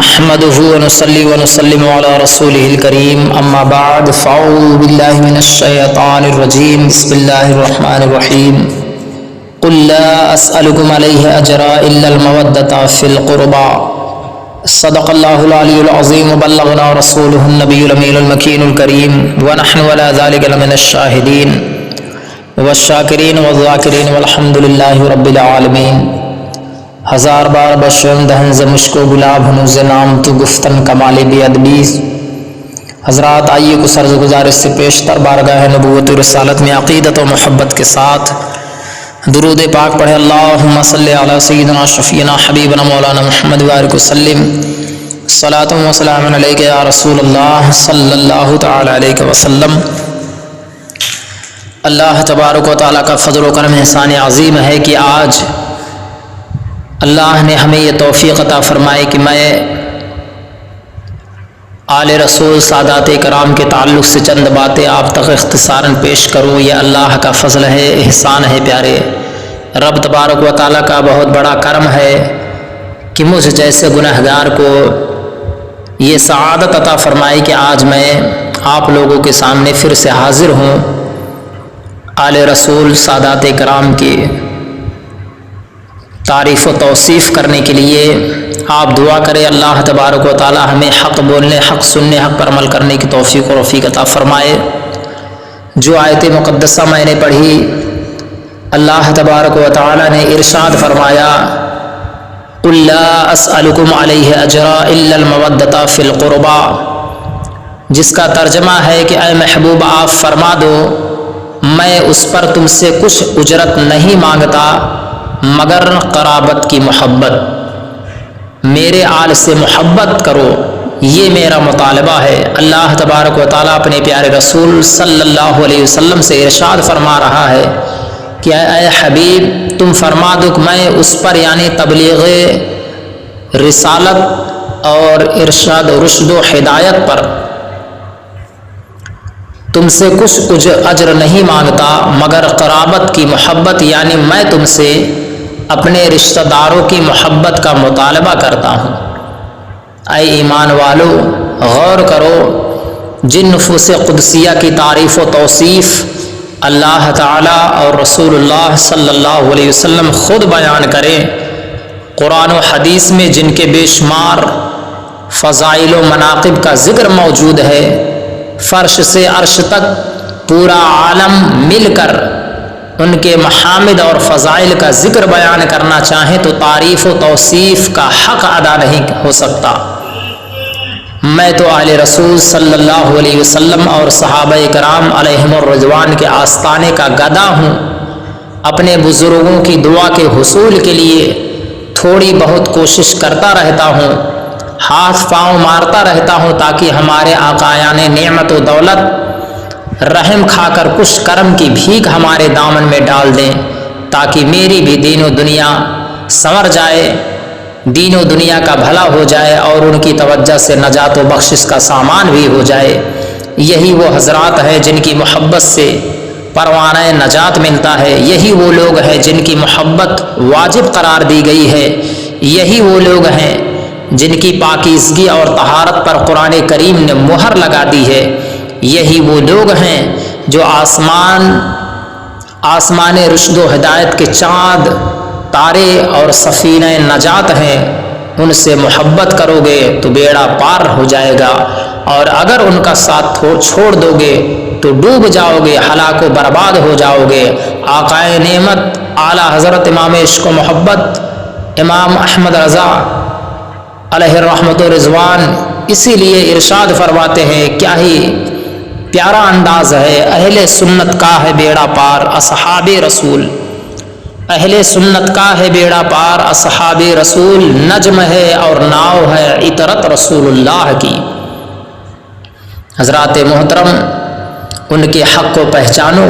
نحمده ونصلي ونسلم على رسوله الكريم اما بعد فاعوذ بالله من الشيطان الرجيم بسم الله الرحمن الرحيم قل لا اسالكم عليه اجرا الا المودة في القربى صدق الله العلي العظيم وبلغنا رسوله النبي الامين المكين الكريم ونحن على ذلك لمن الشاهدين والشاکرین والذاکرین والحمد للہ رب العالمین۔ ہزار بار بشم دہن ز مشک و گلاب ہنوز نام تو گفتن کمال بی ادبی۔ حضرات آئیے کو سرز گزارش سے پیشتر بارگاہ نبوت و رسالت میں عقیدت و محبت کے ساتھ درود پاک پڑھے۔ اللہم صلی علی سیدنا شفیعنا حبیبنا مولانا محمد وآلہ وسلم، صلاۃ و سلام علیک یا رسول اللہ صلی اللہ تعالی علیہ وسلم۔ اللہ تبارک و تعالیٰ کا فضل و کرم احسان عظیم ہے کہ آج اللہ نے ہمیں یہ توفیق عطا فرمائی کہ میں آل رسول سادات کرام کے تعلق سے چند باتیں آپ تک اختصاراً پیش کروں۔ یہ اللہ کا فضل ہے، احسان ہے پیارے۔ رب تبارک و تعالیٰ کا بہت بڑا کرم ہے کہ مجھ جیسے گنہگار کو یہ سعادت عطا فرمائی کہ آج میں آپ لوگوں کے سامنے پھر سے حاضر ہوں، آل رسول سادات کرام کی تعریف و توصیف کرنے کے لیے۔ آپ دعا کریں اللہ تبارک و تعالی ہمیں حق بولنے، حق سننے، حق پر عمل کرنے کی توفیق و رفیق عطا فرمائے۔ جو آیت مقدسہ میں نے پڑھی، اللہ تبارک و تعالی نے ارشاد فرمایا قل لا اسألکم علیہ اجرا الا المودۃ فی القربى، جس کا ترجمہ ہے کہ اے محبوب آپ فرما دو میں اس پر تم سے کچھ اجرت نہیں مانگتا مگر قرابت کی محبت، میرے آل سے محبت کرو، یہ میرا مطالبہ ہے۔ اللہ تبارک و تعالیٰ اپنے پیارے رسول صلی اللہ علیہ وسلم سے ارشاد فرما رہا ہے کہ اے حبیب تم فرما دو کہ میں اس پر یعنی تبلیغ رسالت اور ارشاد و رشد و ہدایت پر تم سے کچھ اجر نہیں مانگتا مگر قرابت کی محبت، یعنی میں تم سے اپنے رشتہ داروں کی محبت کا مطالبہ کرتا ہوں۔ اے ایمان والو غور کرو، جن نفوس قدسیہ کی تعریف و توصیف اللہ تعالیٰ اور رسول اللہ صلی اللہ علیہ وسلم خود بیان کریں، قرآن و حدیث میں جن کے بے شمار فضائل و مناقب کا ذکر موجود ہے، فرش سے عرش تک پورا عالم مل کر ان کے محامد اور فضائل کا ذکر بیان کرنا چاہیں تو تعریف و توصیف کا حق ادا نہیں ہو سکتا۔ میں تو آل رسول صلی اللہ علیہ وسلم اور صحابہ کرام علیہم الرضوان کے آستانے کا گدا ہوں، اپنے بزرگوں کی دعا کے حصول کے لیے تھوڑی بہت کوشش کرتا رہتا ہوں، ہاتھ پاؤں مارتا رہتا ہوں تاکہ ہمارے آقایان نعمت و دولت رحم کھا کر کچھ کرم کی بھیک ہمارے دامن میں ڈال دیں، تاکہ میری بھی دین و دنیا سنور جائے، دین و دنیا کا بھلا ہو جائے اور ان کی توجہ سے نجات و بخشش کا سامان بھی ہو جائے۔ یہی وہ حضرات ہیں جن کی محبت سے پروانہ نجات ملتا ہے، یہی وہ لوگ ہیں جن کی محبت واجب قرار دی گئی ہے، یہی وہ لوگ ہیں جن کی پاکیزگی اور طہارت پر قرآن کریم نے مہر لگا دی ہے، یہی وہ لوگ ہیں جو آسمان رشد و ہدایت کے چاند تارے اور سفینہ نجات ہیں، ان سے محبت کرو گے تو بیڑا پار ہو جائے گا، اور اگر ان کا ساتھ چھوڑ دو گے تو ڈوب جاؤ گے، ہلاک و برباد ہو جاؤ گے۔ آقائے نعمت اعلیٰ حضرت امام عشق و محبت امام احمد رضا علیہ الرحمت و رضوان اسی لیے ارشاد فرماتے ہیں، کیا ہی پیارا انداز ہے، اہل سنت کا ہے بیڑا پار اصحاب رسول، اہل سنت کا ہے بیڑا پار اصحاب رسول، نجم ہے اور ناؤ ہے عطرت رسول اللہ کی۔ حضرات محترم ان کے حق کو پہچانو،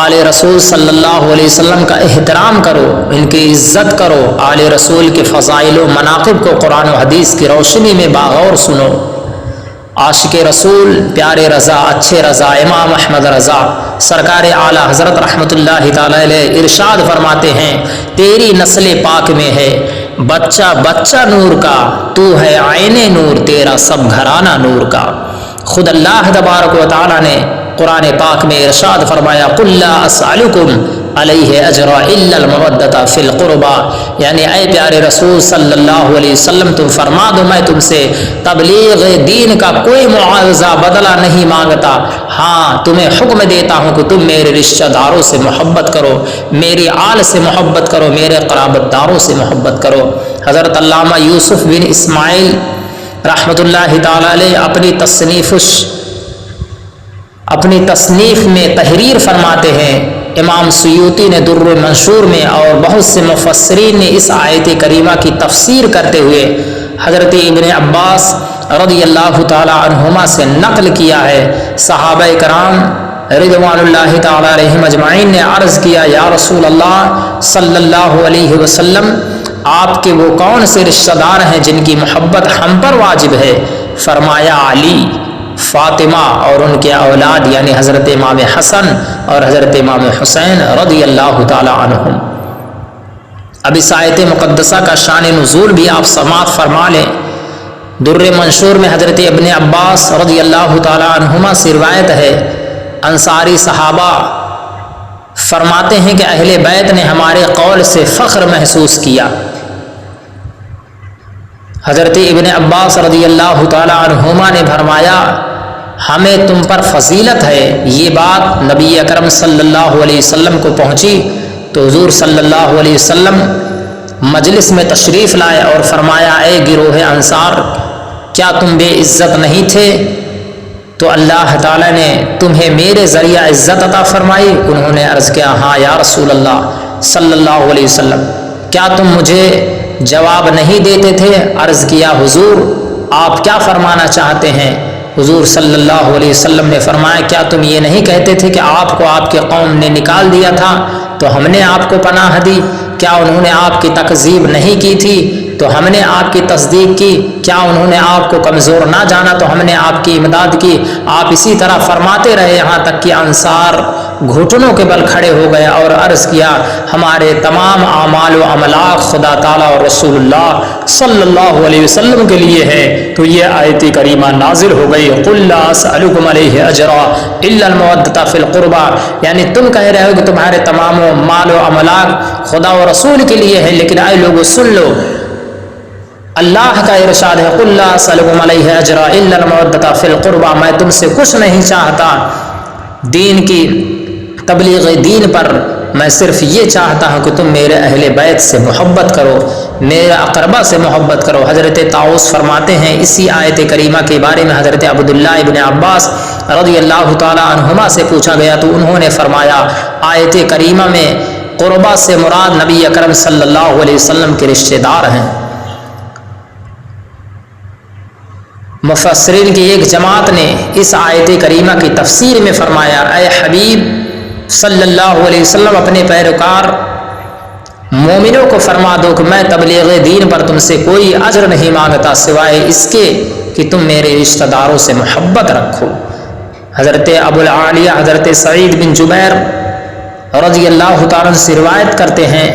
آل رسول صلی اللہ علیہ وسلم کا احترام کرو، ان کی عزت کرو، آل رسول کے فضائل و مناقب کو قرآن و حدیث کی روشنی میں باغور سنو۔ عاشق رسول پیارے رضا اچھے رضا امام احمد رضا سرکار اعلیٰ حضرت رحمۃ اللہ تعالی علیہ ارشاد فرماتے ہیں، تیری نسل پاک میں ہے بچہ بچہ نور کا، تو ہے عین نور، تیرا سب گھرانہ نور کا۔ خود اللہ تبارک و تعالیٰ نے قرآن پاک میں ارشاد فرمایا قل لا اسألکم علیہ اجرا الا المودۃ فی القربى، یعنی اے پیارے رسول صلی اللہ علیہ وسلم تم فرما دو میں تم سے تبلیغ دین کا کوئی معاوضہ بدلہ نہیں مانگتا، ہاں تمہیں حکم دیتا ہوں کہ تم میرے رشتہ داروں سے محبت کرو، میری آل سے محبت کرو، میرے قرابت داروں سے محبت کرو۔ حضرت علامہ یوسف بن اسماعیل رحمۃ اللہ تعالی علیہ اپنی تصنیف میں تحریر فرماتے ہیں، امام سیوطی نے در المنشور میں اور بہت سے مفسرین نے اس آیت کریمہ کی تفسیر کرتے ہوئے حضرت ابن عباس رضی اللہ تعالی عنہما سے نقل کیا ہے۔ صحابہ کرام رضوان اللہ تعالی علیہم اجمعین نے عرض کیا یا رسول اللہ صلی اللہ علیہ وسلم، آپ کے وہ کون سے رشتہ دار ہیں جن کی محبت ہم پر واجب ہے؟ فرمایا علی، فاطمہ اور ان کے اولاد یعنی حضرت امام حسن اور حضرت امام حسین رضی اللہ تعالی عنہم۔ اب اس آیت مقدسہ کا شان نزول بھی آپ سماعت فرما لیں۔ در منشور میں حضرت ابن عباس رضی اللہ تعالی عنہما سے روایت ہے، انصاری صحابہ فرماتے ہیں کہ اہل بیت نے ہمارے قول سے فخر محسوس کیا۔ حضرت ابن عباس رضی اللہ تعالی عنہما نے فرمایا ہمیں تم پر فضیلت ہے۔ یہ بات نبی اکرم صلی اللہ علیہ وسلم کو پہنچی تو حضور صلی اللہ علیہ وسلم مجلس میں تشریف لائے اور فرمایا اے گروہ انصار، کیا تم بے عزت نہیں تھے؟ تو اللہ تعالیٰ نے تمہیں میرے ذریعہ عزت عطا فرمائی؟ انہوں نے عرض کیا ہاں یا رسول اللہ صلی اللہ علیہ وسلم، کیا تم مجھے جواب نہیں دیتے تھے؟ عرض کیا حضور آپ کیا فرمانا چاہتے ہیں؟ حضور صلی اللہ علیہ وسلم نے فرمایا کیا تم یہ نہیں کہتے تھے کہ آپ کو آپ کے قوم نے نکال دیا تھا تو ہم نے آپ کو پناہ دی؟ کیا انہوں نے آپ کی تکذیب نہیں کی تھی تو ہم نے آپ کی تصدیق کی؟ کیا انہوں نے آپ کو کمزور نہ جانا تو ہم نے آپ کی امداد کی؟ آپ اسی طرح فرماتے رہے یہاں تک کہ انصار گھٹنوں کے بل کھڑے ہو گئے اور عرض کیا ہمارے تمام اعمال و عملات خدا تعالیٰ اور رسول اللہ صلی اللہ علیہ وسلم کے لیے ہے۔ تو یہ آیت کریمہ نازل ہو گئی قل لا اسألکم علیہ اجرا الا المودۃ فی القربى، یعنی تم کہہ رہے ہو کہ تمہارے تمام مال و عملات خدا و رسول کے لیے ہے، لیکن اے لوگوں سن لو، اللہ کا ارشاد ہے قل لا اسألکم علیہ اجرا الا المودۃ فی القربى، میں تم سے کچھ نہیں چاہتا دین کی تبلیغ دین پر، میں صرف یہ چاہتا ہوں کہ تم میرے اہل بیت سے محبت کرو، میرے اقربا سے محبت کرو۔ حضرت طاؤس فرماتے ہیں اسی آیت کریمہ کے بارے میں حضرت عبداللہ ابن عباس رضی اللہ تعالی عنہما سے پوچھا گیا تو انہوں نے فرمایا آیت کریمہ میں قربا سے مراد نبی اکرم صلی اللہ علیہ وسلم کے رشتہ دار ہیں۔ مفسرین کی ایک جماعت نے اس آیت کریمہ کی تفسیر میں فرمایا اے حبیب صلی اللہ علیہ وسلم اپنے پیروکار مومنوں کو فرما دو کہ میں تبلیغ دین پر تم سے کوئی اجر نہیں مانگتا سوائے اس کے کہ تم میرے رشتہ داروں سے محبت رکھو۔ حضرت ابو العالیہ حضرت سعید بن جبیر رضی اللہ تعالیٰ سے روایت کرتے ہیں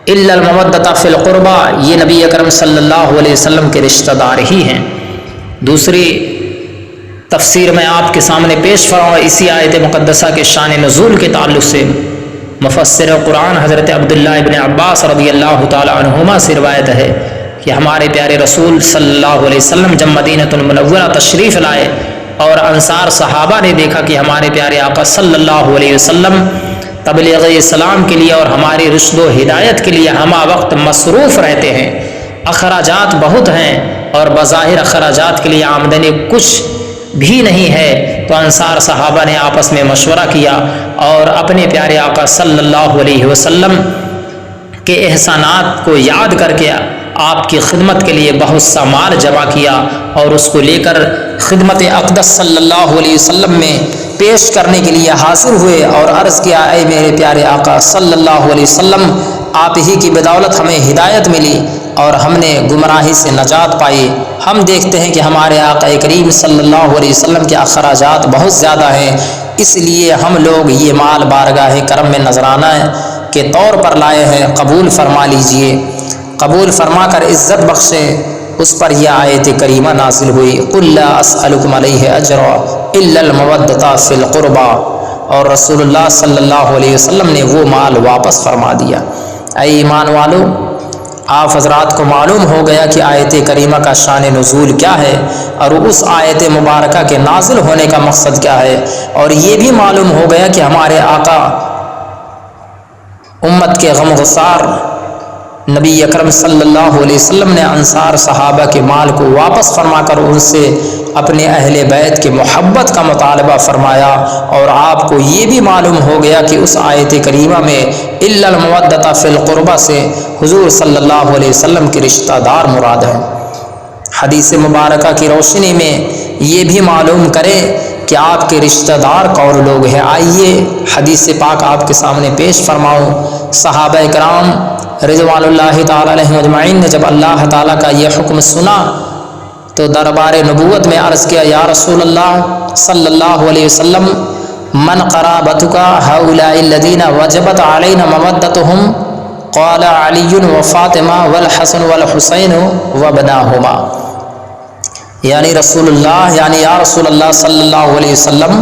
الا المودۃ فی القربى، یہ نبی اکرم صلی اللہ علیہ وسلم کے رشتہ دار ہی ہیں۔ دوسری تفسیر میں آپ کے سامنے پیش فرماؤں اسی آیت مقدسہ کے شان نزول کے تعلق سے مفسر قرآن حضرت عبداللہ ابن عباس رضی اللہ تعالی عنہما سے روایت ہے کہ ہمارے پیارے رسول صلی اللہ علیہ وسلم جب مدینۃ المنورہ تشریف لائے اور انصار صحابہ نے دیکھا کہ ہمارے پیارے آقا صلی اللہ علیہ وسلم تبلیغ اسلام کے لیے اور ہماری رشد و ہدایت کے لیے ہمہ وقت مصروف رہتے ہیں، اخراجات بہت ہیں اور بظاہر اخراجات کے لیے آمدنی کچھ بھی نہیں ہے، تو انصار صحابہ نے آپس میں مشورہ کیا اور اپنے پیارے آقا صلی اللہ علیہ وسلم کے احسانات کو یاد کر کے آپ کی خدمت کے لیے بہت سا مال جمع کیا اور اس کو لے کر خدمت اقدس صلی اللہ علیہ وسلم میں پیش کرنے کے لیے حاضر ہوئے اور عرض کیا اے میرے پیارے آقا صلی اللہ علیہ وسلم، آپ ہی کی بدولت ہمیں ہدایت ملی اور ہم نے گمراہی سے نجات پائی۔ ہم دیکھتے ہیں کہ ہمارے آقا کریم صلی اللہ علیہ وسلم کے اخراجات بہت زیادہ ہیں، اس لیے ہم لوگ یہ مال بارگاہ کرم میں نذرانہ کے طور پر لائے ہیں، قبول فرما لیجئے۔ قبول فرما کر عزت بخشے، اس پر یہ آیت کریمہ نازل ہوئی، قل لا اسألکم علیہ اجرا الا المودۃ فی القربى، اور رسول اللہ صلی اللہ علیہ وسلم نے وہ مال واپس فرما دیا۔ اے ایمان والو، آپ حضرات کو معلوم ہو گیا کہ آیت کریمہ کا شان نزول کیا ہے اور اس آیت مبارکہ کے نازل ہونے کا مقصد کیا ہے، اور یہ بھی معلوم ہو گیا کہ ہمارے آقا امت کے غم گسار نبی اکرم صلی اللہ علیہ وسلم نے انصار صحابہ کے مال کو واپس فرما کر ان سے اپنے اہل بیت کی محبت کا مطالبہ فرمایا، اور آپ کو یہ بھی معلوم ہو گیا کہ اس آیت کریمہ میں الا المودۃ فی القربى سے حضور صلی اللہ علیہ وسلم کے رشتہ دار مراد ہیں۔ حدیث مبارکہ کی روشنی میں یہ بھی معلوم کریں کہ آپ کے رشتہ دار کون لوگ ہیں۔ آئیے حدیث پاک آپ کے سامنے پیش فرماؤں۔ صحابہ کرام رضوان اللہ تعالی علیہم اجمعین نے جب اللہ تعالیٰ کا یہ حکم سنا تو دربار نبوت میں عرض کیا، یا رسول اللہ صلی اللہ علیہ وسلم، من قرابتک ہؤلاء الذین وجبت علینا مودتهم؟ قال علی وفاطمہ والحسن والحسین وابناہما، یعنی رسول اللہ، یعنی یا رسول اللہ صلی اللہ علیہ وسلم،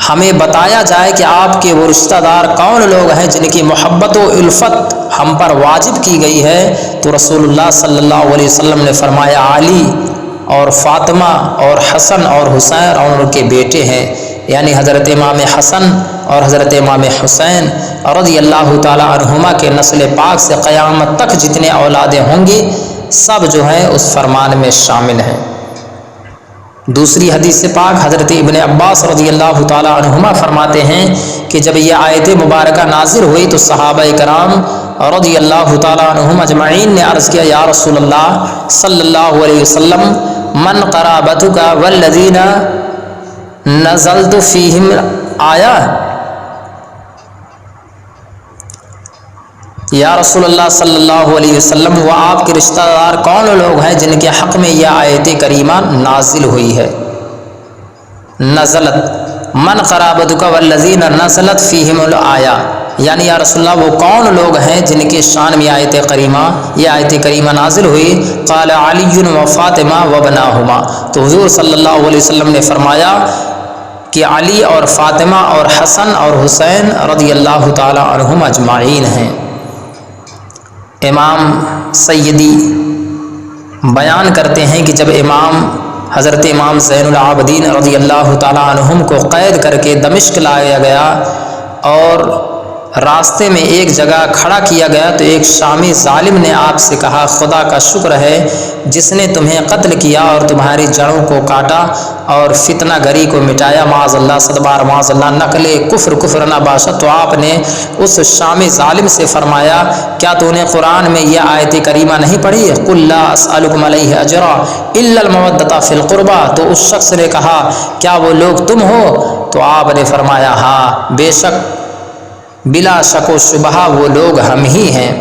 ہمیں بتایا جائے کہ آپ کے وہ رشتہ دار کون لوگ ہیں جن کی محبت و الفت ہم پر واجب کی گئی ہے۔ تو رسول اللہ صلی اللہ علیہ وسلم نے فرمایا، علی اور فاطمہ اور حسن اور حسین اور ان کے بیٹے ہیں، یعنی حضرت امام حسن اور حضرت امام حسین رضی اللہ تعالی عنہما کے نسل پاک سے قیامت تک جتنے اولادیں ہوں گی سب جو ہیں اس فرمان میں شامل ہیں۔ دوسری حدیث پاک حضرت ابن عباس رضی اللہ تعالی عنہما فرماتے ہیں کہ جب یہ آیت مبارکہ نازل ہوئی تو صحابہ کرام رضی اللہ تعالی عنہم اجمعین نے عرض کیا، یا رسول اللہ صلی اللہ علیہ وسلم، من قرابتک والذین نزلت فیہم آیا، یا رسول اللہ صلی اللہ علیہ وسلم، وہ آپ کے رشتہ دار کون لوگ ہیں جن کے حق میں یہ آیت کریمہ نازل ہوئی ہے؟ نزلت، من قرابتک والذین نزلت فیہم الآیہ، یعنی یا رسول اللہ وہ کون لوگ ہیں جن کے شان میں یہ آیت کریمہ نازل ہوئی؟ قال علی و فاطمہ وابناہما، تو حضور صلی اللہ علیہ وسلم نے فرمایا کہ علی اور فاطمہ اور حسن اور حسین رضی اللہ تعالی عنہم اجمعین ہیں۔ امام سیدی بیان کرتے ہیں کہ جب حضرت امام زین العابدین رضی اللہ تعالی عنہم کو قید کر کے دمشق لایا گیا اور راستے میں ایک جگہ کھڑا کیا گیا تو ایک شامی ظالم نے آپ سے کہا، خدا کا شکر ہے جس نے تمہیں قتل کیا اور تمہاری جڑوں کو کاٹا اور فتنہ گری کو مٹایا، معاذ اللہ، صدبار معاذ اللہ، نقل کفر نہ باشد۔ تو آپ نے اس شامی ظالم سے فرمایا، کیا تو نے قرآن میں یہ آیت کریمہ نہیں پڑھی؟ قل لا اسألکم علیہ اجرا الا المودۃ فی القربى، تو اس شخص نے کہا، کیا وہ لوگ تم ہو؟ تو آپ نے فرمایا، ہاں بے شک، بلا شک و شبہ وہ لوگ ہم ہی ہیں۔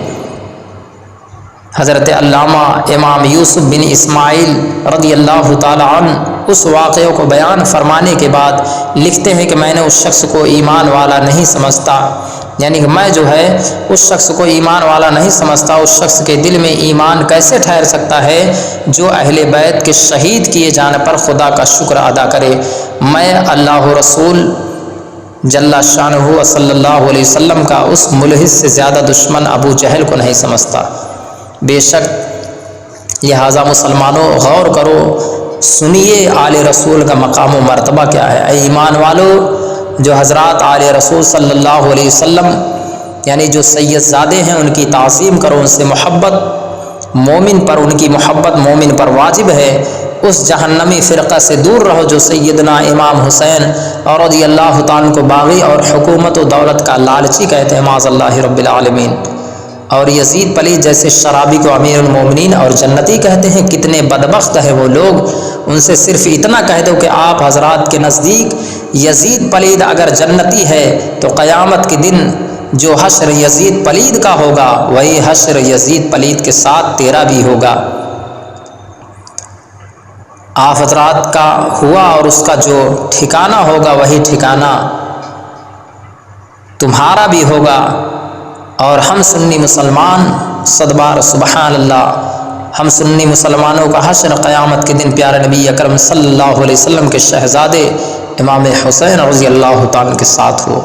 حضرت علامہ امام یوسف بن اسماعیل رضی اللہ تعالی عنہ اس واقعے کو بیان فرمانے کے بعد لکھتے ہیں کہ میں نے اس شخص کو ایمان والا نہیں سمجھتا، یعنی کہ میں جو ہے اس شخص کو ایمان والا نہیں سمجھتا۔ اس شخص کے دل میں ایمان کیسے ٹھہر سکتا ہے جو اہل بیت کے شہید کیے جانے پر خدا کا شکر ادا کرے؟ میں اللہ رسول جل شانہ صلی اللہ علیہ وسلم کا اس ملحد سے زیادہ دشمن ابو جہل کو نہیں سمجھتا۔ بے شک لہٰذا مسلمانوں غور کرو، سنیے آل رسول کا مقام و مرتبہ کیا ہے۔ اے ایمان والو، جو حضرات آل رسول صلی اللہ علیہ وسلم یعنی جو سید زادے ہیں ان کی تعظیم کرو، ان سے محبت، مومن پر ان کی محبت مومن پر واجب ہے۔ اس جہنمی فرقہ سے دور رہو جو سیدنا امام حسین رضی اللہ تعالیٰ کو باغی اور حکومت و دولت کا لالچی کہتے ہیں، معاذ اللہ رب العالمین، اور یزید پلید جیسے شرابی کو امیر المومنین اور جنتی کہتے ہیں۔ کتنے بدبخت ہیں وہ لوگ۔ ان سے صرف اتنا کہہ دو کہ آپ حضرات کے نزدیک یزید پلید اگر جنتی ہے تو قیامت کے دن جو حشر یزید پلید کا ہوگا وہی حشر یزید پلید کے ساتھ تیرا بھی ہوگا۔ آپ حضرات کا ہوا اور اس کا جو ٹھکانہ ہوگا وہی ٹھکانہ تمہارا بھی ہوگا۔ اور ہم سنی مسلمان صد بار سبحان اللہ۔ ہم سنی مسلمانوں کا حشر قیامت کے دن پیارے نبی اکرم صلی اللہ علیہ وسلم کے شہزادے امام حسین رضی اللہ تعالیٰ کے ساتھ ہو،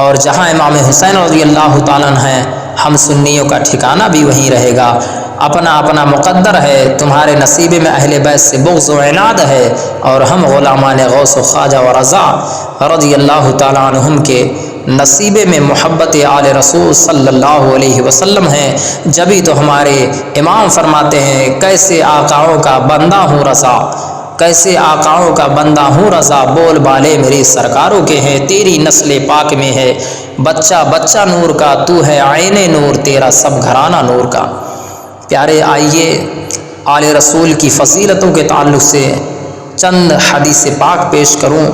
اور جہاں امام حسین رضی اللہ تعالیٰ ہیں ہم سنیوں کا ٹھکانہ بھی وہیں رہے گا۔ اپنا اپنا مقدر ہے، تمہارے نصیب میں اہل بیت سے بغض و عناد ہے، اور ہم غلامان غوث و خواجہ و رضا رضی اللہ تعالیٰ عنہم کے نصیبے میں محبت آل رسول صلی اللہ علیہ وسلم ہیں۔ جبھی تو ہمارے امام فرماتے ہیں کیسے آقاؤں کا بندہ ہوں رضا، کیسے آقاؤں کا بندہ ہوں رضا، بول بالے میرے سرکاروں کے ہیں، تیری نسل پاک میں ہے بچہ بچہ نور کا، تو ہے عین نور، تیرا سب گھرانہ نور کا۔ پیارے آئیے آل رسول کی فضیلتوں کے تعلق سے چند حدیث پاک پیش کروں۔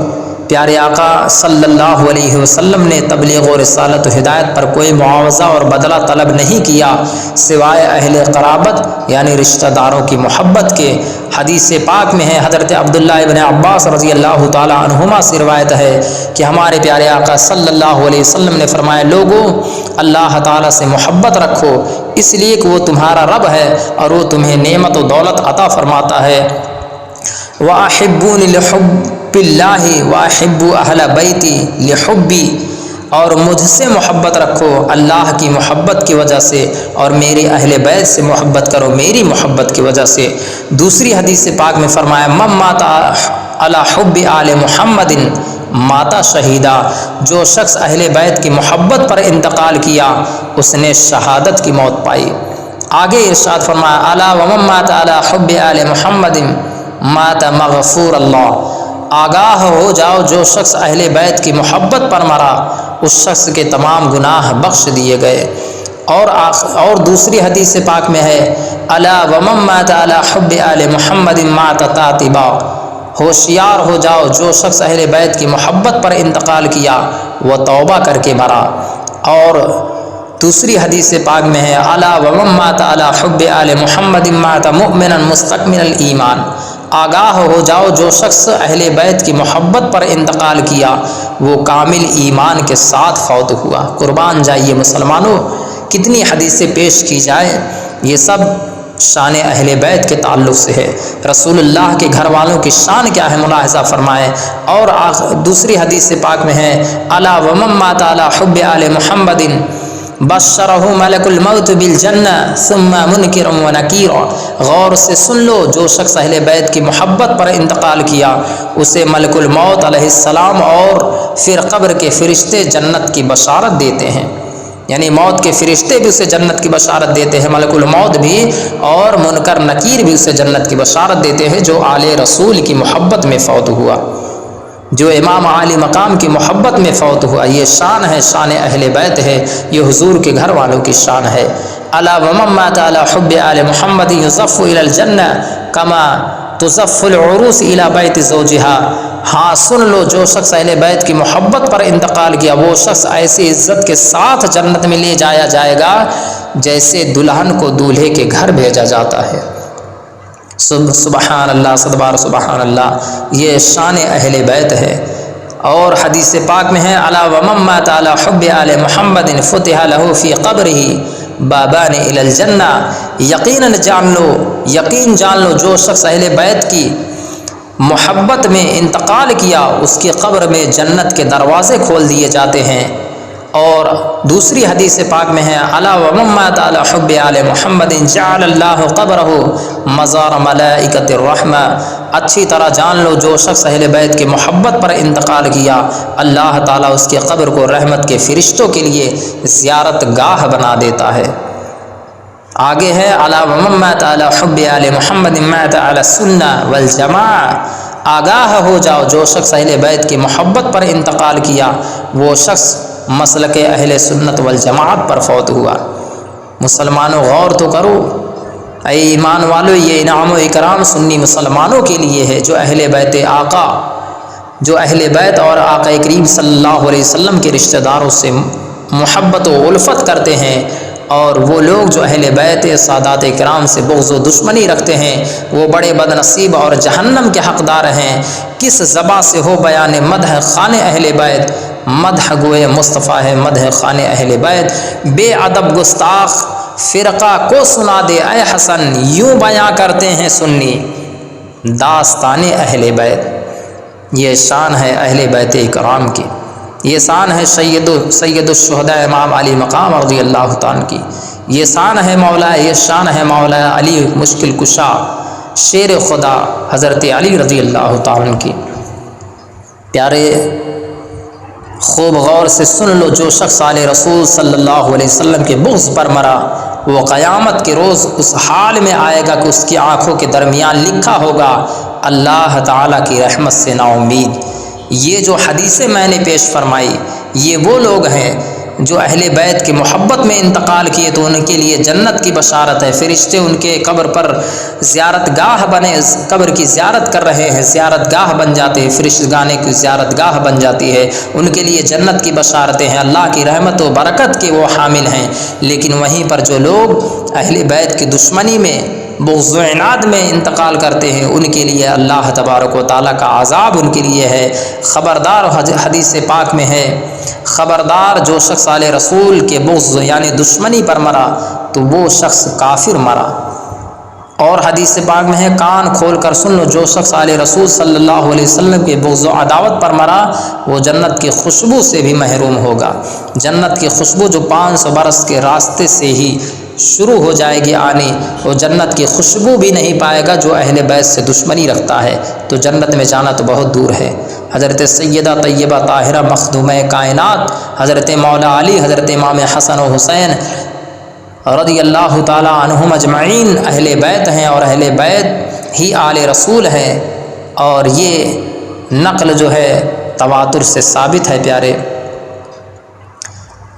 پیارے آقا صلی اللہ علیہ وسلم نے تبلیغ و رسالت و ہدایت پر کوئی معاوضہ اور بدلہ طلب نہیں کیا سوائے اہل قرابت یعنی رشتہ داروں کی محبت کے۔ حدیث پاک میں ہے، حضرت عبداللہ ابن عباس رضی اللہ تعالی عنہما سے روایت ہے کہ ہمارے پیارے آقا صلی اللہ علیہ وسلم نے فرمایا، لوگو اللہ تعالیٰ سے محبت رکھو، اس لیے کہ وہ تمہارا رب ہے اور وہ تمہیں نعمت و دولت عطا فرماتا ہے۔ وَأَحِبُّونِ لِحُبِّ اللَّهِ وَأَحِبُّ أَهْلَ بَيْتِي لِحُبِّي، اور مجھ سے محبت رکھو اللہ کی محبت کی وجہ سے، اور میرے اہل بیت سے محبت کرو میری محبت کی وجہ سے۔ دوسری حدیث پاک میں فرمایا، من مات علی حب آل محمد ماتا شہیدہ، جو شخص اہل بیت کی محبت پر انتقال کیا اس نے شہادت کی موت پائی۔ آگے ارشاد فرمایا، الا ومن مات علی حب آل محمد مات مغفور اللہ، آگاہ ہو جاؤ جو شخص اہل بیت کی محبت پر مرا اس شخص کے تمام گناہ بخش دیے گئے۔ اور دوسری حدیث پاک میں ہے، الا ومن مات علی حب آل محمد مات تاتبا، ہوشیار ہو جاؤ جو شخص اہل بیت کی محبت پر انتقال کیا وہ توبہ کر کے مرا۔ اور دوسری حدیث پاک میں ہے، الا ومن مات علی حب آل محمد مات مؤمنا مستکمل الایمان، آگاہ ہو جاؤ جو شخص اہل بیت کی محبت پر انتقال کیا وہ کامل ایمان کے ساتھ فوت ہوا۔ قربان جائیے مسلمانوں، کتنی حدیثیں پیش کی جائیں، یہ سب شان اہل بیت کے تعلق سے ہے۔ رسول اللہ کے گھر والوں کی شان کیا ہے ملاحظہ فرمائیں۔ اور دوسری حدیث پاک میں ہے، الا ومن مات علی حب آل محمد بشرہ ملک الموت بالجنہ ثم منکر و نکیر، غور سے سن لو جو شخص اہل بیت کی محبت پر انتقال کیا اسے ملک الموت علیہ السلام اور پھر قبر کے فرشتے جنت کی بشارت دیتے ہیں، یعنی موت کے فرشتے بھی اسے جنت کی بشارت دیتے ہیں، ملک الموت بھی اور منکر نکیر بھی اسے جنت کی بشارت دیتے ہیں جو آل رسول کی محبت میں فوت ہوا، جو امام عالی مقام کی محبت میں فوت ہوا۔ یہ شان ہے، شان اہل بیت ہے، یہ حضور کے گھر والوں کی شان ہے۔ الا ومن مات علی حب آل محمد یزف الی الجنہ کما تزف العروس الی بیت زوجها، ہاں سن لو جو شخص اہل بیت کی محبت پر انتقال کیا وہ شخص ایسی عزت کے ساتھ جنت میں لے جایا جائے گا جیسے دلہن کو دولہے کے گھر بھیجا جاتا ہے۔ سبحان اللہ، صد بار سبحان اللہ، یہ شان اہل بیت ہے۔ اور حدیث پاک میں ہے، الا ومن مات علی حب آل محمد فتح له فی قبرہ بابان الی الجنہ، یقین جان لو جو شخص اہل بیت کی محبت میں انتقال کیا اس کی قبر میں جنت کے دروازے کھول دیے جاتے ہیں۔ اور دوسری حدیث پاک میں ہے، الا ومن مات علی حب آل محمد جعل اللہ قبرہ مزار ملائکۃ الرحمہ، اچھی طرح جان لو جو شخص اہل بیت کی محبت پر انتقال کیا اللہ تعالیٰ اس کی قبر کو رحمت کے فرشتوں کے لیے زیارت گاہ بنا دیتا ہے۔ آگے ہے، الا ومن مات علی حب آل محمد مات علی السنہ والجماعہ، آگاہ ہو جاؤ جو شخص اہل بیت کی محبت پر انتقال کیا وہ شخص مسلک اہل سنت والجماعت پر فوت ہوا۔ مسلمانوں غور تو کرو، اے ایمان والو، یہ انعام و اکرام سنی مسلمانوں کے لیے ہے جو اہل بیت آقا، جو اہل بیت اور آقا کریم صلی اللہ علیہ وسلم کے رشتہ داروں سے محبت و الفت کرتے ہیں، اور وہ لوگ جو اہل بیت سادات کرام سے بغض و دشمنی رکھتے ہیں وہ بڑے بد نصیب اور جہنم کے حقدار ہیں۔ کس زباں سے ہو بیان مدح خان اہل بیت، مدح گوئے مصطفیٰ ہے مدح خان اہل بیت، بے ادب گستاخ فرقہ کو سنا دے اے حسن، یوں بیاں کرتے ہیں سنی داستان اہل بیت۔ یہ شان ہے اہل بیت اکرام کی، یہ شان ہے سید الشہداء امام علی مقام رضی اللہ تعالیٰ کی، یہ شان ہے مولا علی مشکل کشا شیر خدا حضرت علی رضی اللہ تعالیٰ کی۔ پیارے خوب غور سے سن لو، جو شخص آل رسول صلی اللہ علیہ وسلم کے بغض پر مرا وہ قیامت کے روز اس حال میں آئے گا کہ اس کی آنکھوں کے درمیان لکھا ہوگا اللہ تعالیٰ کی رحمت سے نا امید۔ یہ جو حدیثیں میں نے پیش فرمائی، یہ وہ لوگ ہیں جو اہل بیت کی محبت میں انتقال کیے تو ان کے لیے جنت کی بشارت ہے۔ فرشتے ان کے قبر پر زیارت گاہ بنے، قبر کی زیارت کر رہے ہیں، زیارت گاہ بن جاتے ہیں، فرشتگانے کی زیارت گاہ بن جاتی ہے، ان کے لیے جنت کی بشارتیں ہیں، اللہ کی رحمت و برکت کے وہ حامل ہیں۔ لیکن وہیں پر جو لوگ اہل بیت کی دشمنی میں، بغض و عناد میں انتقال کرتے ہیں، ان کے لیے اللہ تبارک و تعالیٰ کا عذاب ان کے لیے ہے۔ خبردار، حدیث پاک میں ہے، خبردار جو شخص آل رسول کے بغض یعنی دشمنی پر مرا تو وہ شخص کافر مرا۔ اور حدیث پاک میں ہے، کان کھول کر سن لو، جو شخص آل رسول صلی اللہ علیہ وسلم کے بغض و عداوت پر مرا وہ جنت کی خوشبو سے بھی محروم ہوگا۔ جنت کی خوشبو جو 500 برس کے راستے سے ہی شروع ہو جائے گی آنی، وہ جنت کی خوشبو بھی نہیں پائے گا جو اہل بیت سے دشمنی رکھتا ہے، تو جنت میں جانا تو بہت دور ہے۔ حضرت سیدہ طیبہ طاہرہ مخدومہ کائنات حضرت مولا علی، حضرت امام حسن و حسین رضی اللہ تعالیٰ عنہم اجمعین اہل بیت ہیں، اور اہل بیت ہی آل رسول ہیں، اور یہ نقل جو ہے تواتر سے ثابت ہے۔ پیارے،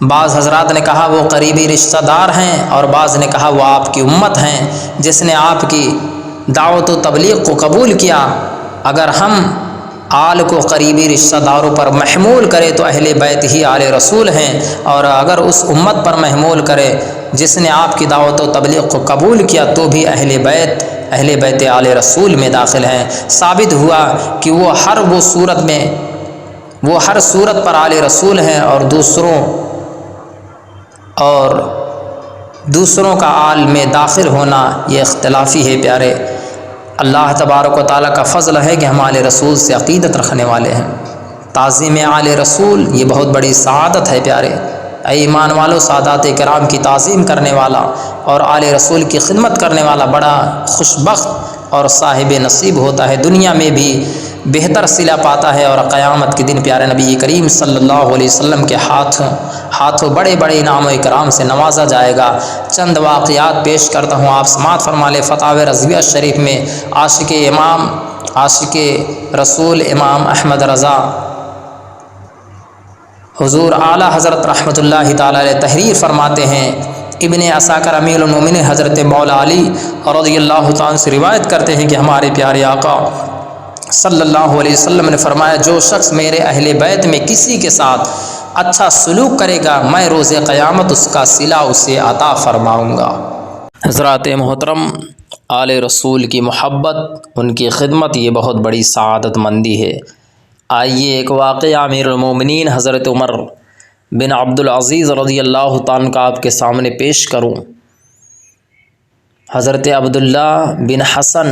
بعض حضرات نے کہا وہ قریبی رشتہ دار ہیں، اور بعض نے کہا وہ آپ کی امت ہیں، جس نے آپ کی دعوت و تبلیغ کو قبول کیا۔ اگر ہم آل کو قریبی رشتہ داروں پر محمول کرے تو اہل بیت ہی آل رسول ہیں، اور اگر اس امت پر محمول کرے جس نے آپ کی دعوت و تبلیغ کو قبول کیا تو بھی اہل بیت آل رسول میں داخل ہیں۔ ثابت ہوا کہ وہ ہر صورت پر آل رسول ہیں، اور دوسروں کا آل میں داخل ہونا یہ اختلافی ہے۔ پیارے، اللہ تبارک و تعالیٰ کا فضل ہے کہ ہم آل رسول سے عقیدت رکھنے والے ہیں۔ تعظیم آل رسول یہ بہت بڑی سعادت ہے۔ پیارے، اے ایمان والو، سادات کرام کی تعظیم کرنے والا اور آل رسول کی خدمت کرنے والا بڑا خوش بخت اور صاحب نصیب ہوتا ہے، دنیا میں بھی بہتر صلہ پاتا ہے، اور قیامت کے دن پیارے نبی کریم صلی اللہ علیہ وسلم کے ہاتھوں بڑے بڑے انعام و اکرام سے نوازا جائے گا۔ چند واقعات پیش کرتا ہوں، آپ سماعت فرما لیں۔ فتاوی رضویہ شریف میں عاشق رسول امام احمد رضا حضور اعلیٰ حضرت رحمۃ اللہ تعالیٰ علیہ تحریر فرماتے ہیں، ابن عساکر امیر المومنین حضرت مولا علی رضی اللہ تعالیٰ سے روایت کرتے ہیں کہ ہمارے پیارے آقا صلی اللہ علیہ وسلم نے فرمایا، جو شخص میرے اہل بیت میں کسی کے ساتھ اچھا سلوک کرے گا میں روز قیامت اس کا صلہ اسے عطا فرماؤں گا۔ حضرات محترم، آل رسول کی محبت، ان کی خدمت یہ بہت بڑی سعادت مندی ہے۔ آئیے ایک واقعہ امیر المومنین حضرت عمر بن عبدالعزیز رضی اللہ تعالیٰ کا آپ کے سامنے پیش کروں۔ حضرت عبداللہ بن حسن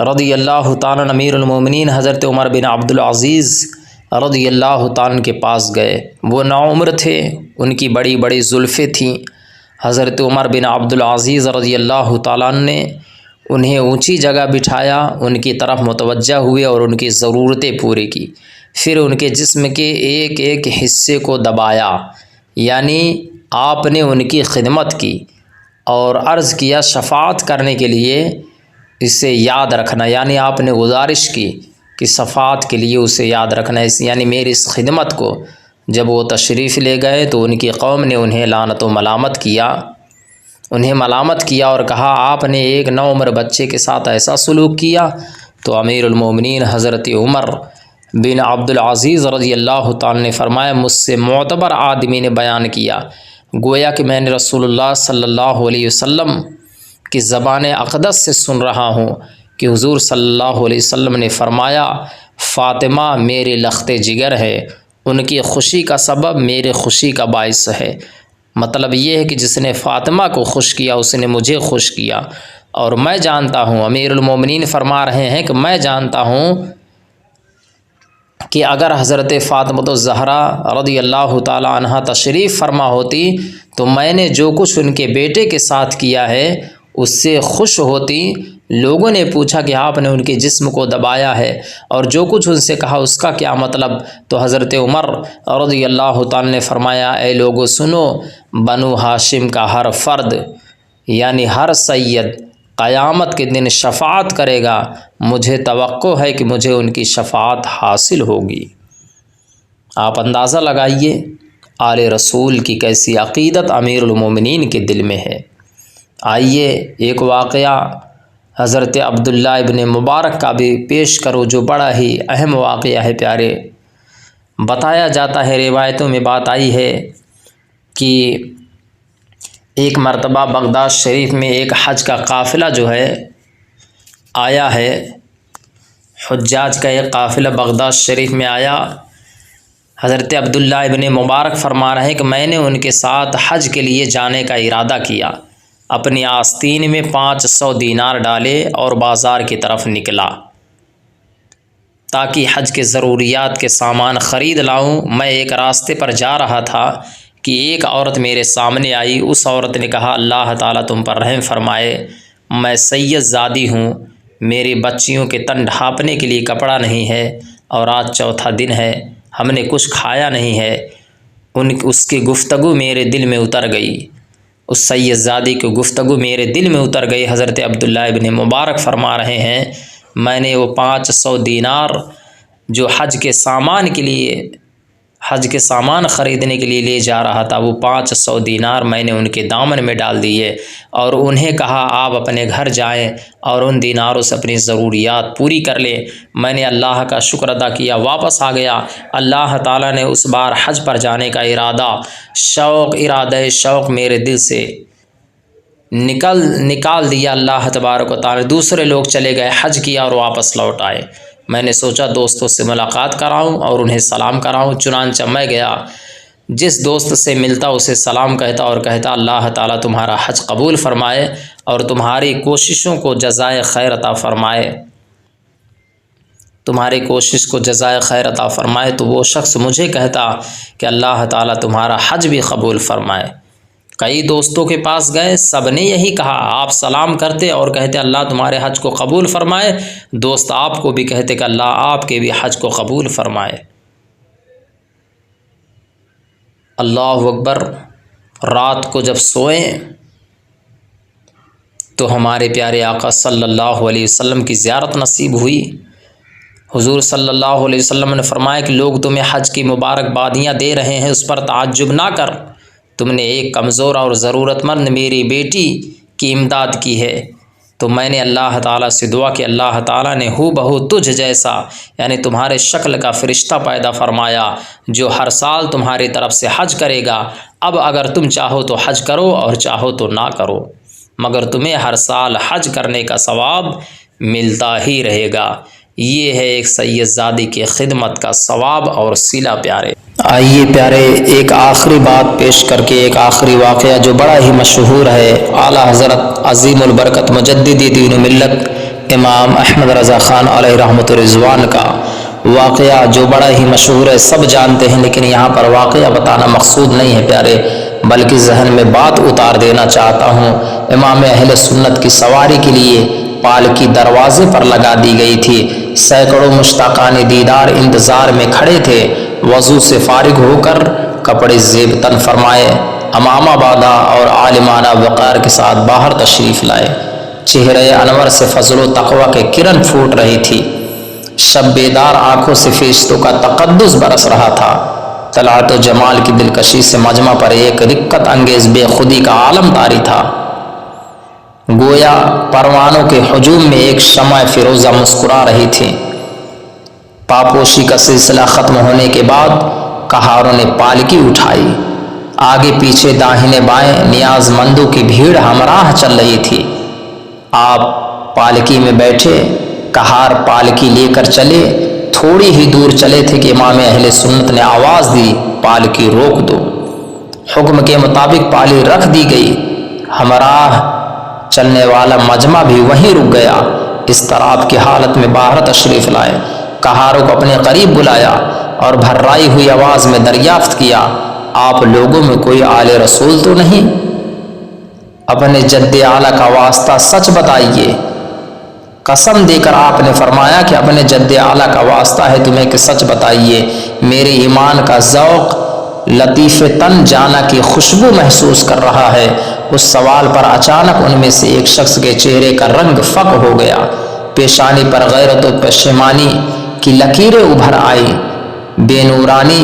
رضی اللہ تعالیٰ امیر المومنین حضرت عمر بن عبدالعزیز رضی اللہ تعالیٰ کے پاس گئے۔ وہ نوعمر تھے، ان کی بڑی بڑی زلفیں تھیں۔ حضرت عمر بن عبدالعزیز رضی اللہ تعالیٰ نے انہیں اونچی جگہ بٹھایا، ان کی طرف متوجہ ہوئے اور ان کی ضرورتیں پوری کی۔ پھر ان کے جسم کے ایک ایک حصے کو دبایا، یعنی آپ نے ان کی خدمت کی اور عرض کیا شفاعت کرنے کے لیے اسے یاد رکھنا، یعنی آپ نے گزارش کی کہ شفاعت کے لیے اسے یاد رکھنا، یعنی میری اس خدمت کو۔ جب وہ تشریف لے گئے تو ان کی قوم نے انہیں لعنت و ملامت کیا اور کہا آپ نے ایک نوعمر بچے کے ساتھ ایسا سلوک کیا۔ تو امیر المومنین حضرت عمر بن عبدالعزیز رضی اللہ تعالیٰ نے فرمایا، مجھ سے معتبر آدمی نے بیان کیا، گویا کہ میں نے رسول اللہ صلی اللہ علیہ وسلم کی زبان اقدس سے سن رہا ہوں کہ حضور صلی اللہ علیہ وسلم نے فرمایا، فاطمہ میرے لخت جگر ہے، ان کی خوشی کا سبب میرے خوشی کا باعث ہے، مطلب یہ ہے کہ جس نے فاطمہ کو خوش کیا اس نے مجھے خوش کیا، اور میں جانتا ہوں، امیر المومنین فرما رہے ہیں کہ میں جانتا ہوں کہ اگر حضرت فاطمہ الزہرا رضی اللہ تعالی عنہا تشریف فرما ہوتی تو میں نے جو کچھ ان کے بیٹے کے ساتھ کیا ہے اس سے خوش ہوتی۔ لوگوں نے پوچھا کہ آپ نے ان کے جسم کو دبایا ہے اور جو کچھ ان سے کہا اس کا کیا مطلب؟ تو حضرت عمر رضی اللہ تعالی نے فرمایا، اے لوگو سنو، بنو ہاشم کا ہر فرد یعنی ہر سید قیامت کے دن شفاعت کرے گا، مجھے توقع ہے کہ مجھے ان کی شفاعت حاصل ہوگی۔ آپ اندازہ لگائیے آل رسول کی کیسی عقیدت امیر المومنین کے دل میں ہے۔ آئیے ایک واقعہ حضرت عبداللہ ابن مبارک کا بھی پیش کرو جو بڑا ہی اہم واقعہ ہے پیارے۔ بتایا جاتا ہے، روایتوں میں بات آئی ہے کہ ایک مرتبہ بغداد شریف میں ایک حج کا قافلہ جو ہے آیا ہے، حجاج کا ایک قافلہ بغداد شریف میں آیا۔ حضرت عبداللہ ابن مبارک فرما رہے ہیں کہ میں نے ان کے ساتھ حج کے لیے جانے کا ارادہ کیا، اپنی آستین میں 500 دینار ڈالے اور بازار کی طرف نکلا تاکہ حج کے ضروریات کے سامان خرید لاؤں۔ میں ایک راستے پر جا رہا تھا کہ ایک عورت میرے سامنے آئی۔ اس عورت نے کہا، اللہ تعالیٰ تم پر رحم فرمائے، میں سید زادی ہوں، میری بچیوں کے تن ڈھانپنے کے لیے کپڑا نہیں ہے اور آج چوتھا دن ہے، ہم نے کچھ کھایا نہیں ہے۔ اس کی گفتگو میرے دل میں اتر گئی، اس سید زادی کی گفتگو میرے دل میں اتر گئی۔ حضرت عبداللہ ابن مبارک فرما رہے ہیں، میں نے وہ 500 دینار جو حج کے سامان خریدنے کے لیے لے جا رہا تھا، وہ 500 دینار میں نے ان کے دامن میں ڈال دیے اور انہیں کہا آپ اپنے گھر جائیں اور ان دیناروں سے اپنی ضروریات پوری کر لیں۔ میں نے اللہ کا شکر ادا کیا، واپس آ گیا۔ اللہ تعالیٰ نے اس بار حج پر جانے کا ارادہ شوق میرے دل سے نکال دیا اللہ تبارک و تعالی۔ دوسرے لوگ چلے گئے، حج کیا اور واپس لوٹ آئے۔ میں نے سوچا دوستوں سے ملاقات کراؤں اور انہیں سلام کراؤں، چنانچہ میں گیا۔ جس دوست سے ملتا اسے سلام کہتا اور کہتا، اللہ تعالیٰ تمہارا حج قبول فرمائے اور تمہاری کوششوں کو جزائے خیر عطا فرمائے، تمہاری کوشش کو جزائے خیر عطا فرمائے۔ تو وہ شخص مجھے کہتا کہ اللہ تعالیٰ تمہارا حج بھی قبول فرمائے۔ کئی دوستوں کے پاس گئے، سب نے یہی کہا، آپ سلام کرتے اور کہتے اللہ تمہارے حج کو قبول فرمائے، دوست آپ کو بھی کہتے کہ اللہ آپ کے بھی حج کو قبول فرمائے۔ اللہ اکبر۔ رات کو جب سوئیں تو ہمارے پیارے آقا صلی اللہ علیہ وسلم کی زیارت نصیب ہوئی۔ حضور صلی اللہ علیہ وسلم نے فرمایا کہ لوگ تمہیں حج کی مبارکبادیاں دے رہے ہیں، اس پر تعجب نہ کر، تم نے ایک کمزور اور ضرورت مند میری بیٹی کی امداد کی ہے۔ تو میں نے اللہ تعالیٰ سے دعا کہ اللہ تعالیٰ نے ہو بہو تجھ جیسا یعنی تمہارے شکل کا فرشتہ پیدا فرمایا جو ہر سال تمہاری طرف سے حج کرے گا۔ اب اگر تم چاہو تو حج کرو اور چاہو تو نہ کرو، مگر تمہیں ہر سال حج کرنے کا ثواب ملتا ہی رہے گا۔ یہ ہے ایک سید زادی کی خدمت کا ثواب اور صلہ پیارے۔ آئیے پیارے ایک آخری بات پیش کر کے ایک آخری واقعہ جو بڑا ہی مشہور ہے، اعلیٰ حضرت عظیم البرکت مجدد دین و ملت امام احمد رضا خان علیہ رحمۃ الرضوان کا واقعہ جو بڑا ہی مشہور ہے، سب جانتے ہیں، لیکن یہاں پر واقعہ بتانا مقصود نہیں ہے پیارے، بلکہ ذہن میں بات اتار دینا چاہتا ہوں۔ امام اہل سنت کی سواری کے لیے پالکی دروازے پر لگا دی گئی تھی، سینکڑوں مشتاقان دیدار انتظار میں کھڑے تھے۔ وضو سے فارغ ہو کر کپڑے زیب تن فرمائے، امامہ باندھا اور عالمانہ وقار کے ساتھ باہر تشریف لائے۔ چہرے انور سے فضل و تقوی کے کرن پھوٹ رہی تھی، شب بیدار آنکھوں سے فرشتوں کا تقدس برس رہا تھا۔ طلعت و جمال کی دلکشی سے مجمع پر ایک رقت انگیز بے خودی کا عالم طاری تھا، گویا پروانوں کے ہجوم میں ایک شمع فیروزہ مسکرا رہی تھی۔ پاپوشی کا سلسلہ ختم ہونے کے بعد کہاروں نے پالکی اٹھائی، آگے پیچھے داہنے بائیں نیاز مندوں کی بھیڑ ہمراہ چل رہی تھی۔ آپ پالکی میں بیٹھے، کہار پالکی لے کر چلے، تھوڑی ہی دور چلے تھے کہ امام اہل سنت نے آواز دی، پالکی روک دو۔ حکم کے مطابق پالی رکھ دی گئی، ہمراہ چلنے والا مجمع بھی وہیں رک گیا۔ اس طرح آپ کی حالت میں باہر تشریف لائے، کہاروں کو اپنے قریب بلایا اور بھررائی ہوئی آواز میں دریافت کیا، آپ لوگوں میں کوئی آل رسول تو نہیں؟ اپنے جد اعلیٰ کا واسطہ سچ بتائیے۔ قسم دے کر آپ نے فرمایا کہ اپنے جد اعلیٰ کا واسطہ ہے تمہیں کہ سچ بتائیے، میرے ایمان کا ذوق لطیف تن جانا کی خوشبو محسوس کر رہا ہے۔ اس سوال پر اچانک ان میں سے ایک شخص کے چہرے کا رنگ فق ہو گیا، پیشانی پر غیرت و پشیمانی کی لکیریں ابھر آئیں، بے نورانی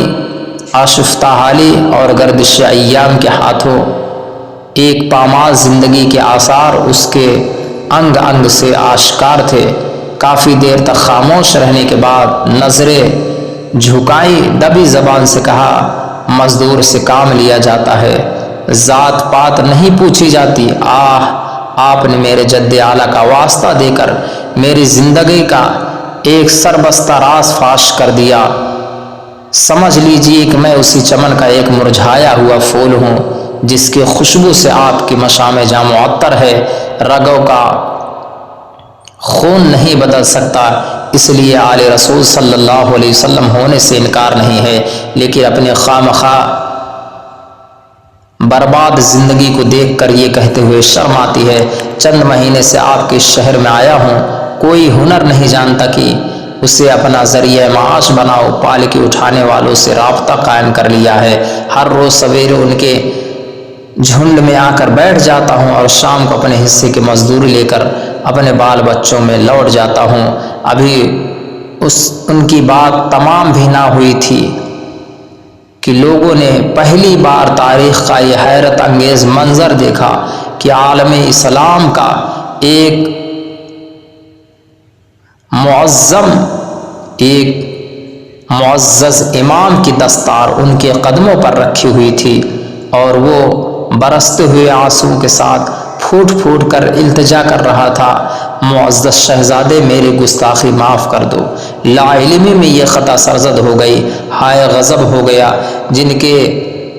آشفتہ حالی اور گردش ایام کے ہاتھوں ایک پامال زندگی کے آثار اس کے انگ انگ سے آشکار تھے۔ کافی دیر تک خاموش رہنے کے بعد نظریں جھکائی، دبی زبان سے کہا، مزدور سے کام لیا جاتا ہے، ذات پات نہیں پوچھی جاتی۔ آپ نے میرے جد اعلیٰ کا واسطہ دے کر میری زندگی کا ایک سربستہ راز فاش کر دیا۔ سمجھ لیجئے کہ میں اسی چمن کا ایک مرجھایا ہوا پھول ہوں جس کی خوشبو سے آپ کی مشام جاں معطر ہے۔ رگوں کا خون نہیں بدل سکتا، اس لیے آل رسول صلی اللہ علیہ وسلم ہونے سے انکار نہیں ہے، لیکن اپنے خواہ برباد زندگی کو دیکھ کر یہ کہتے ہوئے شرم آتی ہے، چند مہینے سے آپ کے شہر میں آیا ہوں، کوئی ہنر نہیں جانتا کہ اسے اپنا ذریعہ معاش بناؤ۔ پالکی اٹھانے والوں سے رابطہ قائم کر لیا ہے، ہر روز سویرے ان کے جھنڈ میں آ کر بیٹھ جاتا ہوں اور شام کو اپنے حصے کی مزدوری لے کر اپنے بال بچوں میں لوٹ جاتا ہوں۔ ابھی ان کی بات تمام بھی نہ ہوئی تھی کہ لوگوں نے پہلی بار تاریخ کا یہ حیرت انگیز منظر دیکھا کہ عالم اسلام کا ایک معزز امام کی دستار ان کے قدموں پر رکھی ہوئی تھی اور وہ برستے ہوئے آنسو کے ساتھ پھوٹ پھوٹ کر التجا کر رہا تھا، معزز شہزادے میری گستاخی معاف کر دو، لا علمی میں یہ خطا سرزد ہو گئی، ہائے غضب ہو گیا، جن کے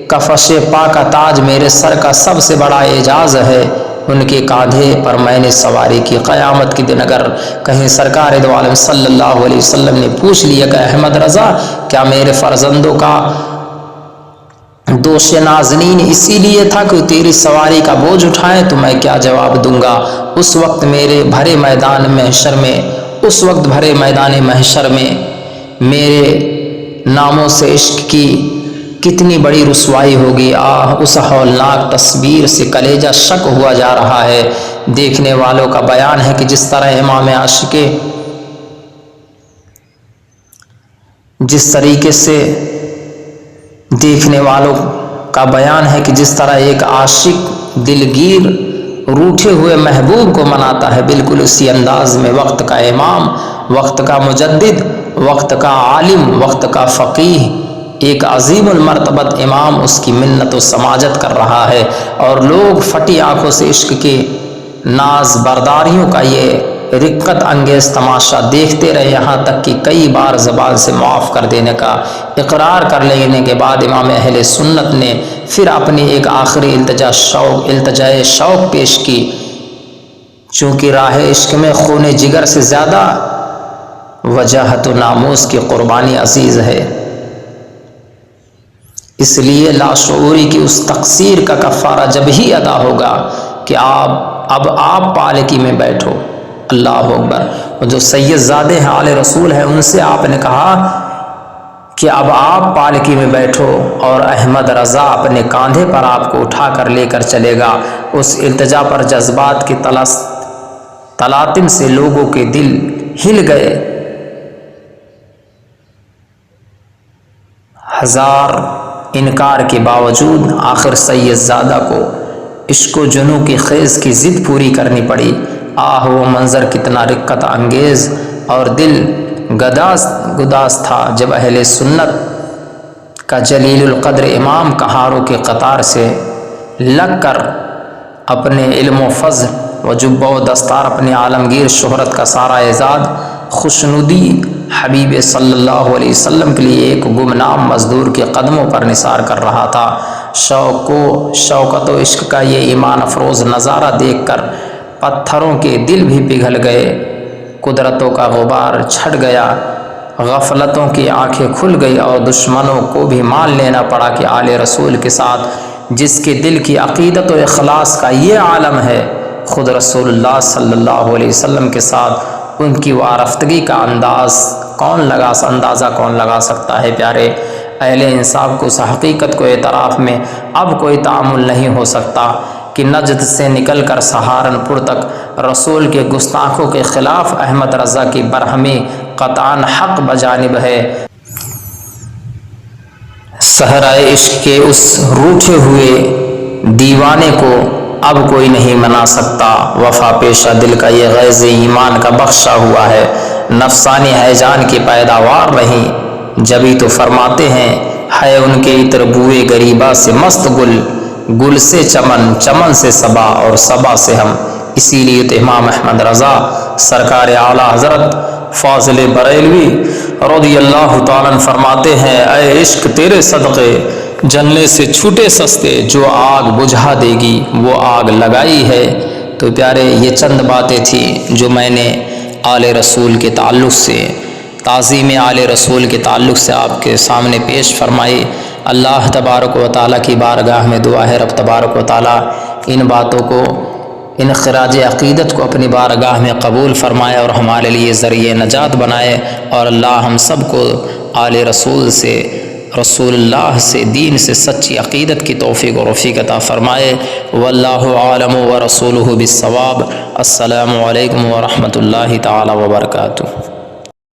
کفش پا کا تاج میرے سر کا سب سے بڑا اعزاز ہے، ان کے کاندھے پر میں نے سواری کی۔ قیامت کے دن اگر کہیں سرکار دو عالم صلی اللہ علیہ وسلم نے پوچھ لیا کہ احمد رضا کیا میرے فرزندوں کا دوش نازنین اسی لیے تھا کہ تیری سواری کا بوجھ اٹھائیں، تو میں کیا جواب دوں گا؟ اس وقت بھرے میدان محشر میں میرے ناموں سے عشق کی کتنی بڑی رسوائی ہوگی۔ اس ہولناک تصویر سے کلیجہ شک ہوا جا رہا ہے۔ دیکھنے والوں کا بیان ہے کہ جس طرح امام عاشق جس طرح ایک عاشق دلگیر روٹھے ہوئے محبوب کو مناتا ہے، بالکل اسی انداز میں وقت کا امام، وقت کا مجدد، وقت کا عالم، وقت کا فقیہ، ایک عظیم المرتبت امام اس کی منت و سماجت کر رہا ہے، اور لوگ پھٹی آنکھوں سے عشق کے ناز برداریوں کا یہ رقت انگیز تماشا دیکھتے رہے، یہاں تک کہ کئی بار زبان سے معاف کر دینے کا اقرار کر لینے کے بعد امام اہل سنت نے پھر اپنی ایک آخری التجائے شوق پیش کی۔ چونکہ راہ عشق میں خون جگر سے زیادہ وجاہت و ناموس کی قربانی عزیز ہے، اس لیے لاشعوری کی اس تقصیر کا کفارہ جب ہی ادا ہوگا کہ اب آپ پالکی میں بیٹھو۔ اللہ اکبر۔ جو سید زادے ہیں، آل رسول ہیں، ان سے آپ نے کہا کہ اب آپ پالکی میں بیٹھو اور احمد رضا اپنے کاندھے پر آپ کو اٹھا کر لے کر چلے گا۔ اس التجا پر جذبات کی تلاطم سے لوگوں کے دل ہل گئے۔ ہزار انکار کے باوجود آخر سید زادہ کو عشق و جنوں کی خیز کی ضد پوری کرنی پڑی۔ وہ منظر کتنا رقت انگیز اور دل گداز تھا جب اہل سنت کا جلیل القدر امام کہاروں کے قطار سے لگ کر اپنے علم و فضل و جبہ و دستار، اپنے عالمگیر شہرت کا سارا اعزاز خوشنودی حبیب صلی اللہ علیہ وسلم کے لیے ایک گمنام مزدور کے قدموں پر نثار کر رہا تھا۔ شوکت و عشق کا یہ ایمان افروز نظارہ دیکھ کر پتھروں کے دل بھی پگھل گئے، قدرتوں کا غبار چھٹ گیا، غفلتوں کی آنکھیں کھل گئی اور دشمنوں کو بھی مان لینا پڑا کہ آل رسول کے ساتھ جس کے دل کی عقیدت و اخلاص کا یہ عالم ہے، خود رسول اللہ صلی اللہ علیہ وسلم کے ساتھ ان کی وارفتگی کا اندازہ کون لگا سکتا ہے۔ پیارے اہل انصاف کو اس حقیقت کو اعتراف میں اب کوئی تعامل نہیں ہو سکتا کہ نجد سے نکل کر سہارنپور تک رسول کے گستاخوں کے خلاف احمد رضا کی برہمی قطعاً حق بجانب ہے۔ صحرائے عشق کے اس روٹھے ہوئے دیوانے کو اب کوئی نہیں منا سکتا۔ وفا پیشہ دل کا یہ غیظ ایمان کا بخشا ہوا ہے، نفسانی ہیجان کی پیداوار نہیں، جبھی تو فرماتے ہیں ہے ان کے عطر بوئے غریبا سے مست گل، گل سے چمن، چمن سے صبا اور صبا سے ہم۔ اسی لیے تو امام احمد رضا سرکار اعلیٰ حضرت فاضل بریلوی رضی اللہ تعالیٰ فرماتے ہیں، اے عشق تیرے صدقے جلنے سے چھوٹے سستے، جو آگ بجھا دے گی وہ آگ لگائی ہے۔ تو پیارے یہ چند باتیں تھیں جو میں نے آل رسول کے تعلق سے، تعظیم آل رسول کے تعلق سے آپ کے سامنے پیش فرمائی۔ اللہ تبارک و تعالیٰ کی بارگاہ میں دعا ہے رب تبارک و تعالیٰ ان باتوں کو، ان خراج عقیدت کو اپنی بارگاہ میں قبول فرمائے اور ہمارے لیے ذریعہ نجات بنائے، اور اللہ ہم سب کو آل رسول سے، رسول اللہ سے، دین سے سچی عقیدت کی توفیق و رفیق عطا فرمائے۔ واللہ عالم ورسولہ بالصواب۔ السلام علیکم ورحمۃ اللہ تعالی وبرکاتہ۔